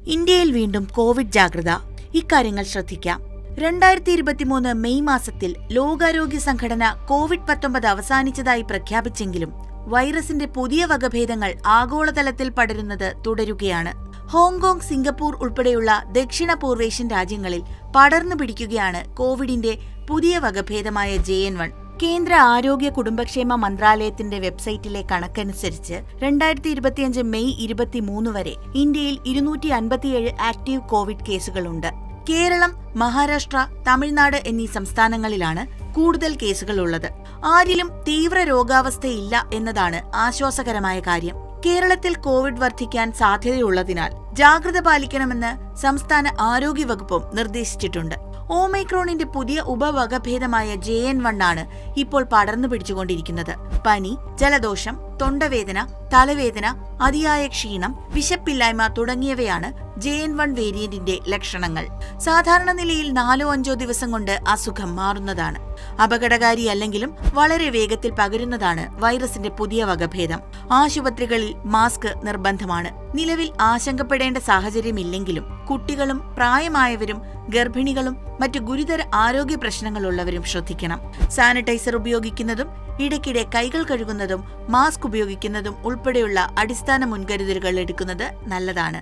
ഇന്ത്യയിൽ വീണ്ടും കോവിഡ് ജാഗ്രത. ഇക്കാര്യങ്ങൾ ശ്രദ്ധിക്കാം. 2023 മെയ് മാസത്തിൽ ലോകാരോഗ്യ സംഘടന കോവിഡ്-19 അവസാനിച്ചതായി പ്രഖ്യാപിച്ചെങ്കിലും വൈറസിന്റെ പുതിയ വകഭേദങ്ങൾ ആഗോളതലത്തിൽ പടരുന്നത് തുടരുകയാണ്. ഹോങ്കോങ്, സിംഗപ്പൂർ ഉൾപ്പെടെയുള്ള ദക്ഷിണ പൂർവേഷ്യൻ രാജ്യങ്ങളിൽ പടർന്നു പിടിക്കുകയാണ് കോവിഡിന്റെ പുതിയ വകഭേദമായ JN1. കേന്ദ്ര ആരോഗ്യ കുടുംബക്ഷേമ മന്ത്രാലയത്തിന്റെ വെബ്സൈറ്റിലെ കണക്കനുസരിച്ച് 2025 മെയ് 23 വരെ ഇന്ത്യയിൽ 257 ആക്റ്റീവ് കോവിഡ് കേസുകളുണ്ട്. കേരളം, മഹാരാഷ്ട്ര, തമിഴ്നാട് എന്നീ സംസ്ഥാനങ്ങളിലാണ് കൂടുതൽ കേസുകളുള്ളത്. ആരിലും തീവ്ര രോഗാവസ്ഥയില്ല എന്നതാണ് ആശ്വാസകരമായ കാര്യം. കേരളത്തിൽ കോവിഡ് വർദ്ധിക്കാൻ സാധ്യതയുള്ളതിനാൽ ജാഗ്രത പാലിക്കണമെന്ന് സംസ്ഥാന ആരോഗ്യവകുപ്പും നിർദ്ദേശിച്ചിട്ടുണ്ട്. ഓമൈക്രോണിന്റെ പുതിയ ഉപവകഭേദമായ JN1 ആണ് ഇപ്പോൾ പടർന്നു പിടിച്ചുകൊണ്ടിരിക്കുന്നത്. പനി, ജലദോഷം, തൊണ്ടവേദന, തലവേദന, അതിയായ ക്ഷീണം, വിശപ്പില്ലായ്മ തുടങ്ങിയവയാണ് JN1 വേരിയന്റിന്റെ ലക്ഷണങ്ങൾ. സാധാരണ നിലയിൽ 4-5 ദിവസം കൊണ്ട് അസുഖം മാറുന്നതാണ്. അപകടകാരിയല്ലെങ്കിലും വളരെ വേഗത്തിൽ പകരുന്നതാണ് വൈറസിന്റെ പുതിയ വകഭേദം. ആശുപത്രികളിൽ മാസ്ക് നിർബന്ധമാണ്. നിലവിൽ ആശങ്കപ്പെടേണ്ട സാഹചര്യമില്ലെങ്കിലും കുട്ടികളും പ്രായമായവരും ഗർഭിണികളും മറ്റു ഗുരുതര ആരോഗ്യ പ്രശ്നങ്ങളുള്ളവരും ശ്രദ്ധിക്കണം. സാനിറ്റൈസർ ഉപയോഗിക്കുന്നതും ഇടയ്ക്കിടെ കൈകൾ കഴുകുന്നതും മാസ്ക് ഉപയോഗിക്കുന്നതും ഉൾപ്പെടെയുള്ള അടിസ്ഥാന മുൻകരുതലുകൾ എടുക്കുന്നത് നല്ലതാണ്.